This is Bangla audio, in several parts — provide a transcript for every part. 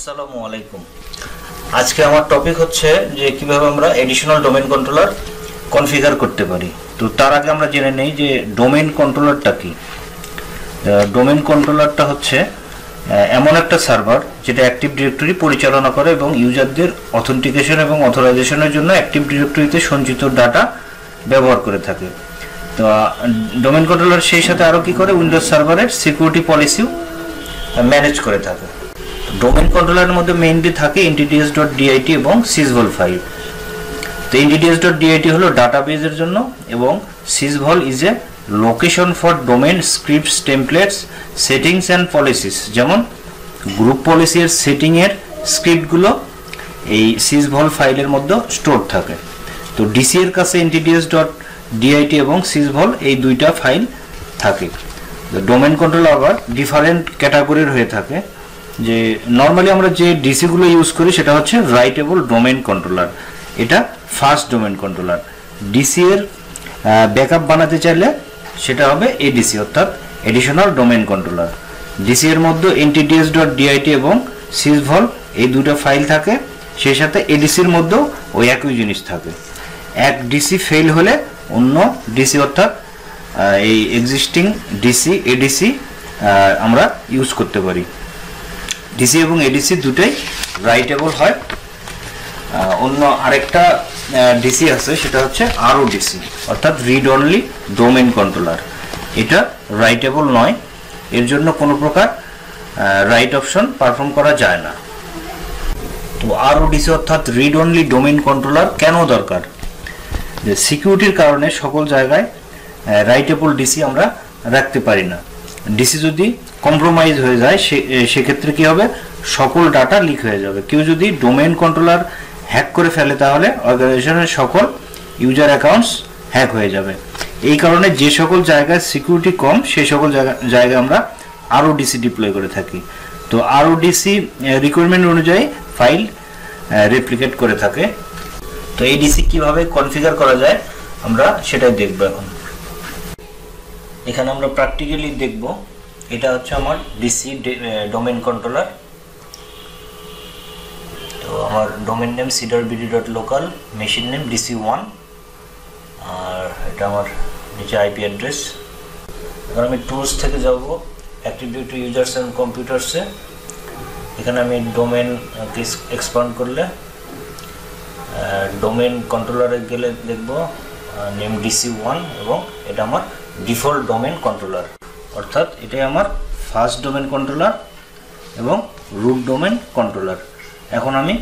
আসসালামু আলাইকুম। আজকে আমার টপিক হচ্ছে যে কিভাবে আমরা এডিশনাল ডোমেইন কন্ট্রোলার কনফিগার করতে পারি। তো তার আগে আমরা জেনে নেই যে ডোমেইন কন্ট্রোলারটা কি। ডোমেইন কন্ট্রোলারটা হচ্ছে এমন একটা সার্ভার যেটা অ্যাক্টিভ ডিরেক্টরি পরিচালনা করে এবং ইউজারদের অথেন্টিকেশন এবং অথরাইজেশনের জন্য অ্যাক্টিভ ডিরেক্টরিতে সঞ্চিত ডাটা ব্যবহার করে থাকে। তো ডোমেইন কন্ট্রোলার সেই সাথে আরও কি করে, উইন্ডোজ সার্ভারের সিকিউরিটি পলিসিও ম্যানেজ করে থাকে। ডোমেইন কন্ট্রোলারের মধ্যে মেইনলি থাকে entities.dit এবং sysvol ফাইল। তো entities.dit হলো ডাটাবেজের জন্য এবং sysvol is a location for domain scripts, templates, settings and policies. যেমন গ্রুপ পলিসির সেটিংয়ের স্ক্রিপ্টগুলো এই sysvol ফাইলের মধ্যে স্টোর থাকে। তো ডিসি এর কাছে entities.dit এবং sysvol এই দুইটা ফাইল থাকে। ডোমেইন কন্ট্রোলার আবার ডিফারেন্ট ক্যাটাগরির হয়ে থাকে। যে নর্মালি আমরা যে ডিসিগুলো ইউজ করি সেটা হচ্ছে রাইটেবল ডোমেইন কন্ট্রোলার, এটা ফার্স্ট ডোমেইন কন্ট্রোলার। ডিসি এর ব্যাকআপ বানাতে চাইলে সেটা হবে এডিসি অর্থাৎ এডিশনাল ডোমেইন কন্ট্রোলার। ডিসি এর মধ্যে entities.dit এবং sysvol এই দুটো ফাইল থাকে, সেই সাথে এডিসির মধ্যেও ওই একই জিনিস থাকে। এক ডিসি ফেল হলে অন্য ডিসি অর্থাৎ এই এক্সিস্টিং ডিসি এডিসি আমরা ইউজ করতে পারি। ডিসি এবং এডিসি দুটোই রাইটেবল হয়। অন্য আরেকটা ডিসি আছে সেটা হচ্ছে আরও ডিসি অর্থাৎ রিড অনলি ডোমেইন কন্ট্রোলার। এটা রাইটেবল নয়, এর জন্য কোনো প্রকার রাইট অপশন পারফর্ম করা যায় না। তো আরও ডিসি অর্থাৎ রিড অনলি ডোমেইন কন্ট্রোলার কেন দরকার? যে সিকিউরিটির কারণে সকল জায়গায় রাইটেবল ডিসি আমরা রাখতে পারি না। ডিসি যদি কম্প্রোমাইজ হয়ে যায় সেক্ষেত্রে কি হবে, সকল ডাটা লিক হয়ে যাবে। কেউ যদি ডোমেইন কন্ট্রোলার হ্যাক করে ফেলে তাহলে অর্গানাইজেশনের সকল ইউজার অ্যাকাউন্টস হ্যাক হয়ে যাবে। এই কারণে যে সকল জায়গায় সিকিউরিটি কম সেই সকল জায়গায় আমরা আরও ডিসি ডিপ্লয় করে থাকি। তো আরও ডিসি রিকোয়ারমেন্ট অনুযায়ী ফাইল রেপ্লিকেট করে থাকে। তো এই ডিসি কিভাবে কনফিগার করা যায় আমরা সেটাই দেখব এখন। এখানে আমরা প্র্যাকটিক্যালি দেখব। এটা হচ্ছে আমার ডিসি ডোমেইন কন্ট্রোলার। তো আমার domain name cedarbd.local, machine name DC1, আর এটা আমার নিচে আইপি অ্যাড্রেস। এখন আমি টুলস থেকে যাব অ্যাক্টিভ ডিরেক্টরি ইউজার্স অ্যান্ড কম্পিউটার্সে। এখানে আমি ডোমেইন এক্সপান্ড করলে ডোমেইন কন্ট্রোলারে গেলে দেখব নেম DC1 এবং এটা আমার ডিফল্ট ডোমেইন কন্ট্রোলার অর্থাৎ এটাই আমার ফার্স্ট ডোমেইন কন্ট্রোলার এবং রুট ডোমেইন কন্ট্রোলার। এখন আমি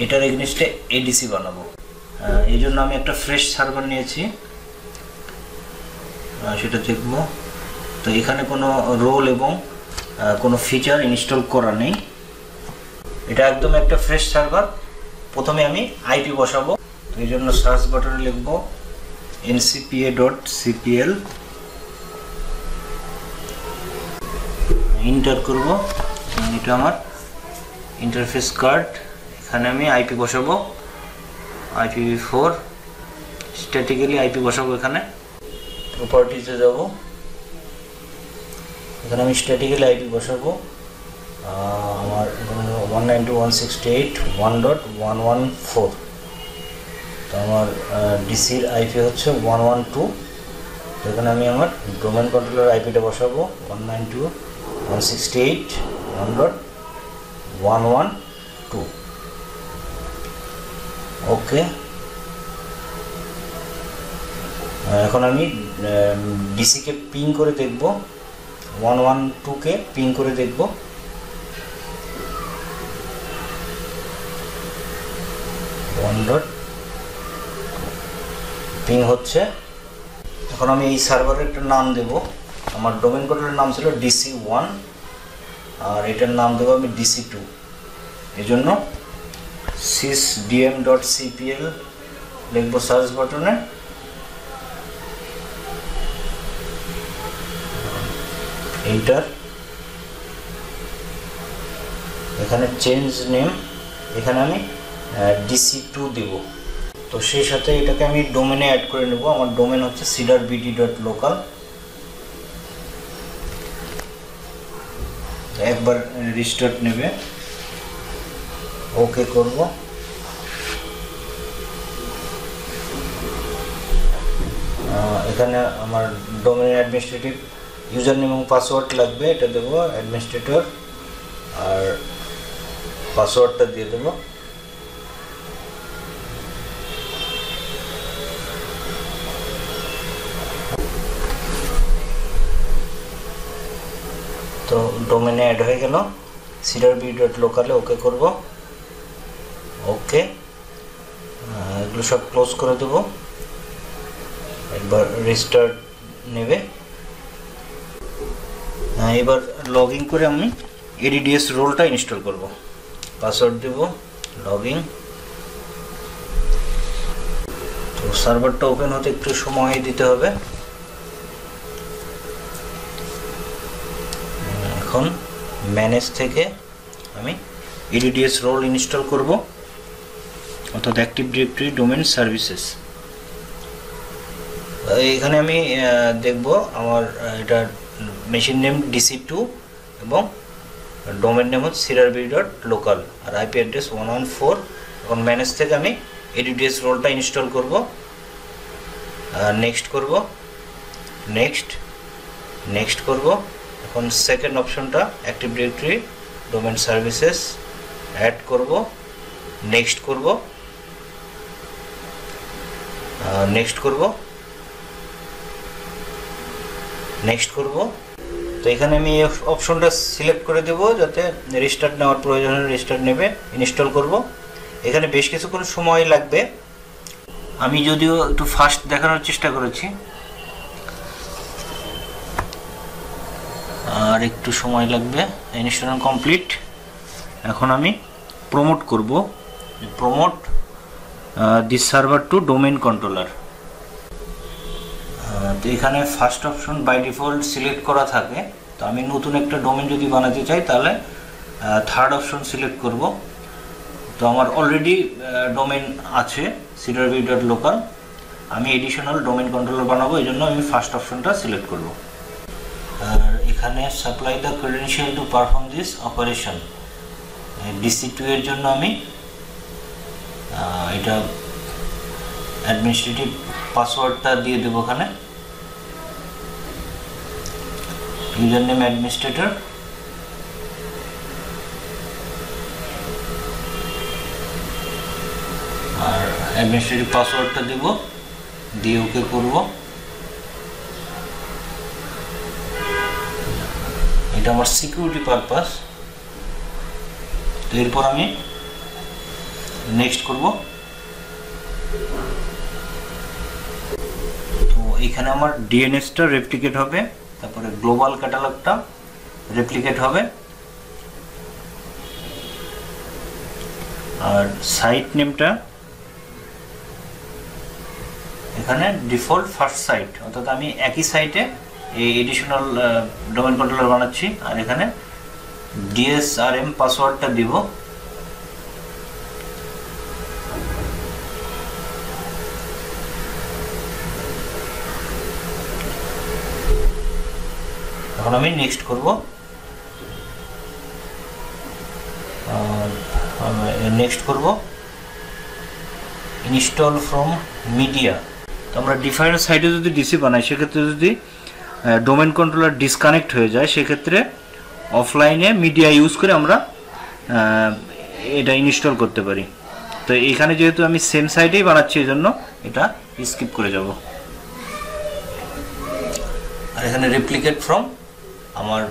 এটার এগেইনস্টে এডিসি বানাবো। এই জন্য আমি একটা ফ্রেশ সার্ভার নিয়েছি, সেটা দেখব। তো এখানে কোনো রোল এবং কোনো ফিচার ইনস্টল করা নেই, এটা একদম একটা ফ্রেশ সার্ভার। প্রথমে আমি আইপি বসাবো। তো এই জন্য সার্চ বাটনে লিখব ncpa.cpl, ইন্টার করব। এটা আমার ইন্টারফেস কার্ড। এখানে আমি আইপি বসাবো IPv4, স্ট্যাটিক্যালি আইপি বসাবো। এখানে প্রপার্টিজে যাব, এখানে আমি স্ট্যাটিক্যালি আইপি বসাবো। আমার 192.168.1.114। তো আমার ডিসির আইপি হচ্ছে 112। তো এখানে আমি আমার ডোমেইন কন্ট্রোলার আইপিটা বসাবো 192.168.1.112। ওকে, এখন আমি ডিসিকে পিং করে দেখব, 112কে পিং করে দেখব। পিং হচ্ছে। এখন আমি এই সার্ভারের একটা নাম দেব। আমার ডোমেইন কন্ট্রোলারের নাম ছিল DC1 আর এটার নাম দেবো আমি DC2। এই জন্য sysdm.cpl লিখব সার্চ বাটনে। এন্টার। এখানে চেঞ্জ নেম, এখানে আমি DC2 দেব। তো সেই সাথে এটাকে আমি ডোমেইনে অ্যাড করে নেব। আমার ডোমেইন হচ্ছে cedarbd.local। একবার রিস্টার্ট নেবে, ওকে করব। এখানে আমার ডোমেন অ্যাডমিনিস্ট্রেটিভ ইউজার নেম এবং পাসওয়ার্ড লাগবে, এটা দেবো অ্যাডমিনিস্ট্রেটর, আর পাসওয়ার্ডটা দিয়ে দেবো। তো ডোমেনে অ্যাড হয়ে গেল, crb.local ওকে করব, ওকে। এগুলো সব ক্লোজ করে দেবো, একবার রিস্টার্ট নেবে। এবার লগ ইন করে আমি ADDS রোলটা ইনস্টল করব। পাসওয়ার্ড দেব, লগ ইন। তো সার্ভারটা ওপেন হতে একটু সময় দিতে হবে। এখন ম্যানেজ থেকে আমি ADDS রোল ইনস্টল করব, অর্থাৎ অ্যাক্টিভ ডিরেক্টরি ডোমেন সার্ভিসেস। এখানে আমি দেখব আমার এটা মেশিন নেম DC2 এবং ডোমেন নেম হচ্ছে crb.local আর IP অ্যাড্রেস 114। এখন ম্যানেজ থেকে আমি ADDS রোলটা ইনস্টল করব, নেক্সট করব, নেক্সট করব। এখন সেকেন্ড অপশনটা active directory domain services add করব, নেক্সট করব, নেক্সট করব, নেক্সট করব। তো এখানে আমি এই অপশনটা সিলেক্ট করে দেব, যাতে রিস্টার্ট নেওয়ার প্রয়োজন হলে রিস্টার্ট নেবে। ইনস্টল করব। এখানে বেশ কিছুক্ষণ সময় লাগবে, আমি যদিও একটু ফাস্ট দেখানোর চেষ্টা করেছি, আর একটু সময় লাগবে। Installation complete. এখন আমি প্রমোট করব, promote this server to domain controller. তো এখানে first option by default select করা থাকে, তো আমি নতুন একটা ডোমেন যদি বানাতে চাই তাহলে থার্ড অপশন সিলেক্ট করব। তো আমার অলরেডি ডোমেন আছে crb.local, আমি এডিশনাল ডোমেন কন্ট্রোলার বানাবো, এই জন্য আমি ফার্স্ট অপশনটা সিলেক্ট করব। আর এখানে supply the credential to perform this operation, DC2 এর জন্য আমি এটা অ্যাডমিনিস্ট্রেটিভ পাসওয়ার্ডটা দিয়ে দেবো। ওখানে ইউজার নেম অ্যাডমিনিস্ট্রেটর, আর অ্যাডমিনিস্ট্রেটিভ পাসওয়ার্ডটা দেব, দিয়ে ওকে করব। এটা আমার সিকিউরিটি পারপাস। তো এরপর আমি নেক্সট করব। তো এখানে আমার DNSটা রেপ্লিকেট হবে, তারপরে গ্লোবাল ক্যাটালগটা রেপ্লিকেট হবে, আর সাইট নেমটা এখানে ডিফল্ট ফার্স্ট সাইট, অর্থাৎ আমি একই সাইটে এই এডিশনাল ডোমেন কন্ট্রোলার বানাচ্ছি। আর এখানে DSRM পাসওয়ার্ডটা দিব। এখন আমি নেক্সট করব। নেক্সট করব ইনস্টল ফ্রম মিডিয়া। তো আমরা ডিফারেন্ট সাইটে যদি ডিসি বানাই, সেক্ষেত্রে যদি ডোমেন কন্ট্রোলার ডিসকানেক্ট হয়ে যায়, সেক্ষেত্রে অফলাইনে মিডিয়া ইউজ করে আমরা এটা ইনস্টল করতে পারি। তো এখানে যেহেতু আমি সেম সাইটেই বানাচ্ছি, এই জন্য এটা স্কিপ করে যাব। আর এখানে রেপ্লিকেট ফ্রম আমার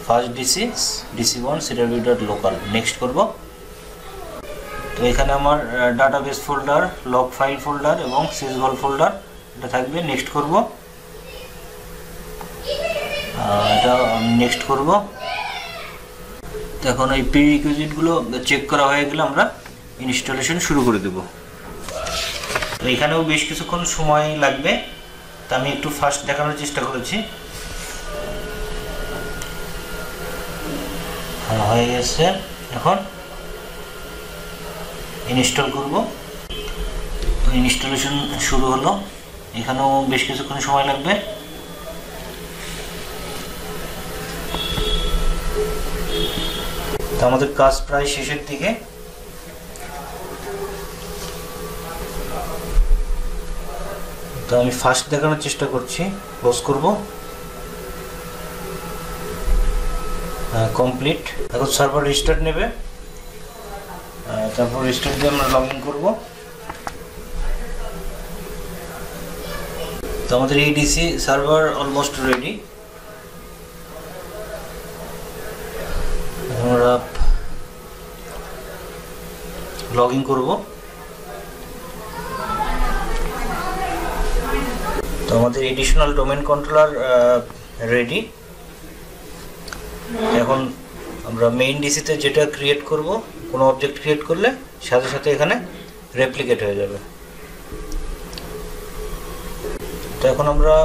ফার্স্ট DC1 crb.local, নেক্সট করব। তো এখানে আমার database folder, log file folder এবং সিসভল ফোল্ডার এটা থাকবে, নেক্সট করব। এটা নেক্সট করব। এখন এই প্রিরিকুইজিটগুলো চেক করা হয়ে গেলে আমরা ইনস্টলেশন শুরু করে দেব। তো এখানেও বেশ কিছুক্ষণ সময় লাগবে, তা আমি একটু ফাস্ট দেখানোর চেষ্টা করেছি। হয়ে গেছে, এখন ইনস্টল করব। তো ইনস্টলেশন শুরু হলো, এখানেও বেশ কিছুক্ষণ সময় লাগবে। তো আমাদের কাজ প্রায় শেষের দিকে। তো আমি ফার্স্ট দেখানোর চেষ্টা করছি, ক্লোজ করব, কমপ্লিট। এখন সার্ভার রিস্টার্ট নেবে, তারপর রিস্টার্ট দিয়ে আমরা লগ ইন করবো। তো আমাদের এডিসি সার্ভার অলমোস্ট রেডি। আমরা লগ ইন করবো। তো আমাদের এডিশনাল ডোমেন কন্ট্রোলার রেডি। এখন আমরা মেইন ডিসিতে যেটা ক্রিয়েট করব, কোনো অবজেক্ট ক্রিয়েট করলে সাথে সাথে এখানে রেপ্লিকেট হয়ে যাবে। তো এখন আমরা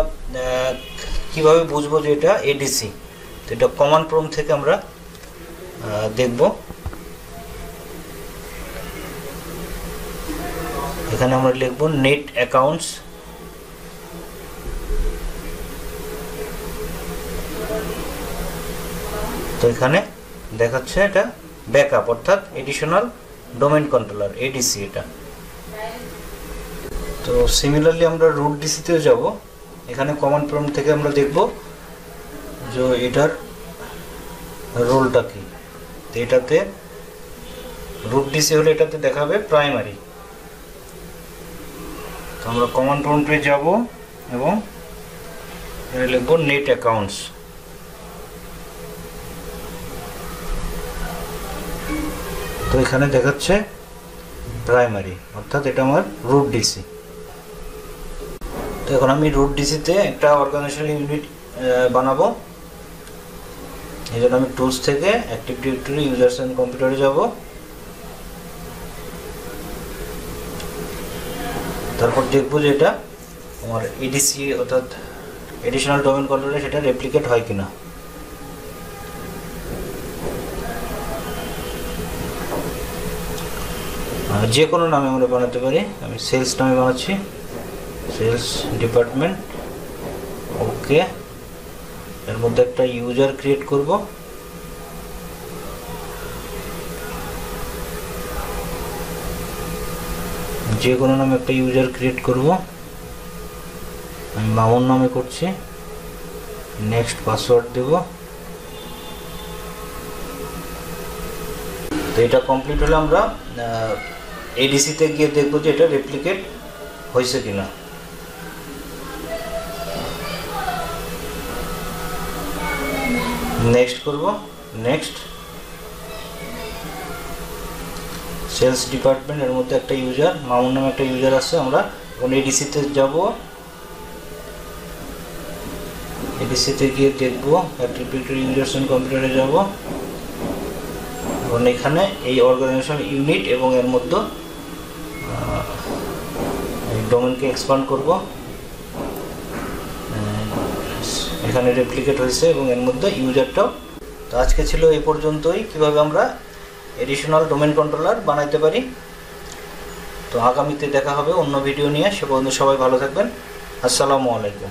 কিভাবে বুঝবো যে এটা এডিসি, তো এটা কমান্ড প্রম্পট থেকে আমরা দেখব। এখানে আমরা লিখব নেট অ্যাকাউন্টস। তো এখানে দেখাচ্ছে এটা ব্যাকআপ, অর্থাৎ এডিশনাল ডোমেন কন্ট্রোলার, এডিসি এটা। তো সিমিলারলি আমরা রুট ডিসিতেও যাব। এখানে কমান্ড প্রম্পট থেকে আমরা দেখব যে এটার রোলটা কি। তো এটাতে রুট ডিসি হলে এটাতে দেখাবে প্রাইমারি। তো আমরা কমান্ড প্রম্পটে যাব এবং এখানে লিখব নেট অ্যাকাউন্টস। তো এখানে দেখাচ্ছে প্রাইমারি, অর্থাৎ এটা আমার রুট ডিসি। তো এখন আমি রুট ডিসিতে একটা অর্গানাইজেশন ইউনিট বানাবো। এই জন্য আমি টুলস থেকে অ্যাক্টিভ ডিরেক্টরি ইউজার্স এন্ড কম্পিউটারে যাব। তারপর দেখবো যে এটা আমার এডিসি অর্থাৎ এডিশনাল ডোমেন কন্ট্রোলারে সেটা রেপ্লিকেট হয় কিনা। যে কোনো নামে আমরা বানাতে পারি। আমি সেলস নামে বানাচ্ছি, সেলস ডিপার্টমেন্ট। ওকে, এর মধ্যে একটা ইউজার ক্রিয়েট করব। যে কোনো নামে একটা ইউজার ক্রিয়েট করব। আমি মামুন নামে করছি। নেক্সট পাসওয়ার্ড দেব। তো এটা কমপ্লিট হলে আমরা এডিসিতে গিয়ে দেখবো যে এটা রেপ্লিকেট হয়েছে কিনা। নেক্সট করব। নেক্সট সেলস ডিপার্টমেন্ট, এর মধ্যে একটা ইউজার মামুন নামে একটা ইউজার আছে। আমরা এখন এডিসিতে যাব। এডিসিতে গিয়ে দেখবো অ্যাক্টিভ ডিরেক্টরি ইউজার্স এন্ড কম্পিউটারে যাব। এখন এখানে এই অর্গানাইজেশন ইউনিট এবং এর মধ্যে ডোমেনকে এক্সপান্ড করব। এখানে রেপ্লিকেট হয়েছে এবং এর মধ্যে ইউজারটাও। তো আজকে ছিল এই পর্যন্তই, কিভাবে আমরা এডিশনাল ডোমেন কন্ট্রোলার বানাইতে পারি। তো আগামীতে দেখা হবে অন্য ভিডিও নিয়ে। সে পর্যন্ত সবাই ভালো থাকবেন। আসসালামু আলাইকুম।